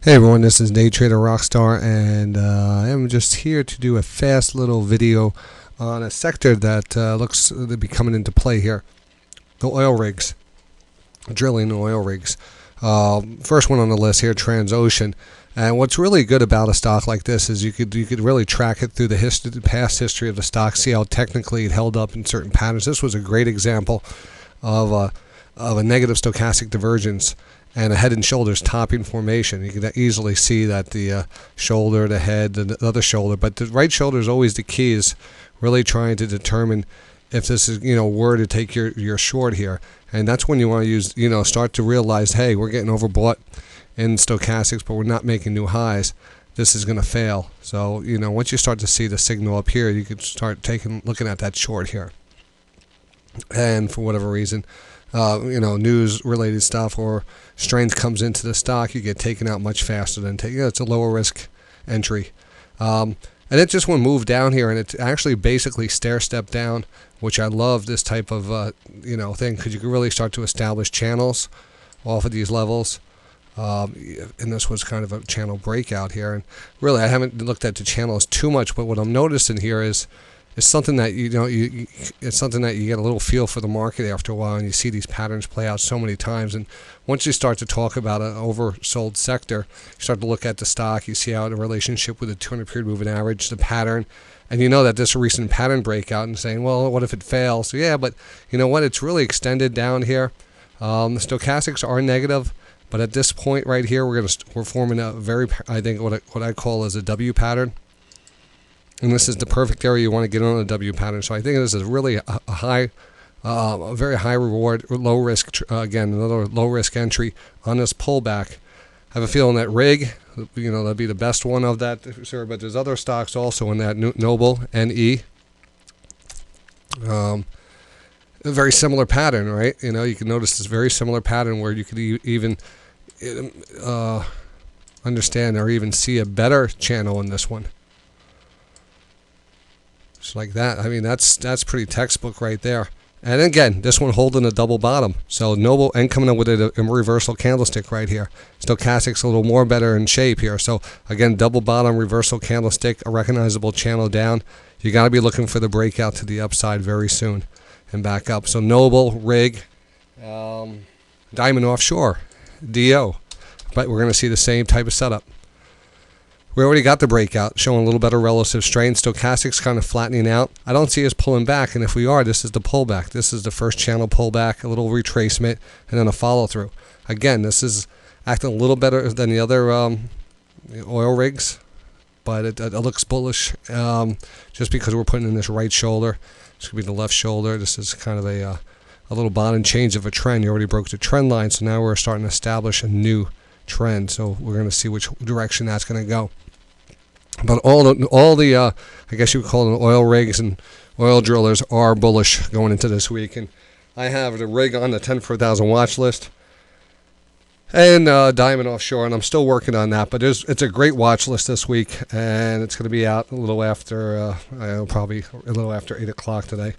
Hey everyone, this is DayTraderRockStar, and I'm just here to do a fast little video on a sector that looks to be coming into play here. The oil rigs, drilling oil rigs. First one on the list here, Transocean. And what's really good about a stock like this is you could really track it through the past history of the stock, see how technically it held up in certain patterns. This was a great example of a negative stochastic divergence and a head and shoulders topping formation. You can easily see that the shoulder, the head, the other shoulder, but the right shoulder is always the key, is really trying to determine if this is, were to take your short here. And that's when you want to use, start to realize, hey, we're getting overbought in stochastics, but we're not making new highs. This is going to fail. So, once you start to see the signal up here, you can start looking at that short here. And for whatever reason, news related stuff or strength comes into the stock, you get taken out much faster than it's a lower risk entry. And it just went move down here, and it actually basically stair step down, which I love this type of thing, because you can really start to establish channels off of these levels. And this was kind of a channel breakout here, and really I haven't looked at the channels too much, but what I'm noticing here is something that it's something that you get a little feel for the market after a while, and you see these patterns play out so many times. And once you start to talk about an oversold sector, you start to look at the stock, you see how in relationship with the 200 period moving average, the pattern, and you know that this recent pattern breakout, and saying, well, what if it fails? So yeah, but you know what, it's really extended down here. The stochastics are negative, but at this point right here, we're forming a very, I think what I call as a W pattern. And this is the perfect area you want to get on a W pattern. So I think this is really a very high reward, low risk, again, another low risk entry on this pullback. I have a feeling that rig, that'd be the best one of that, sir. But there's other stocks also in that, Noble, NE. A very similar pattern, right? You can notice this very similar pattern where you could even understand or even see a better channel in this one. Just like that. I mean, that's pretty textbook right there. And again, this one holding a double bottom. So Noble, and coming up with a reversal candlestick right here. Stochastics a little more better in shape here. So again, double bottom, reversal candlestick, a recognizable channel down. You got to be looking for the breakout to the upside very soon and back up. So Noble, rig, Diamond Offshore, DO. But we're going to see the same type of setup. We already got the breakout, showing a little better relative strength. Stochastics kind of flattening out. I don't see us pulling back, and if we are, this is the pullback. This is the first channel pullback, a little retracement, and then a follow-through. Again, this is acting a little better than the other oil rigs, but it looks bullish just because we're putting in this right shoulder. This could be the left shoulder. This is kind of a little bottom change of a trend. You already broke the trend line, so now we're starting to establish a new trend. So we're going to see which direction that's going to go. But all the I guess you would call them oil rigs and oil drillers are bullish going into this week. And I have the rig on the 10 for 1,000 watch list, and Diamond Offshore, and I'm still working on that. But it's a great watch list this week, and it's going to be out a little after probably a little after 8 o'clock today.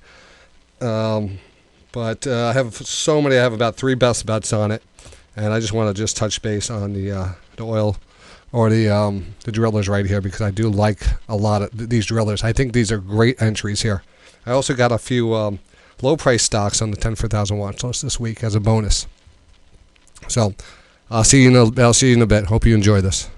But I have so many. I have about 3 best bets on it, and I just want to touch base on the oil or the drillers right here, because I do like a lot of these drillers. I think these are great entries here. I also got a few low price stocks on the 10 for 1,000 watch list this week as a bonus. So I'll see you in a bit. Hope you enjoy this.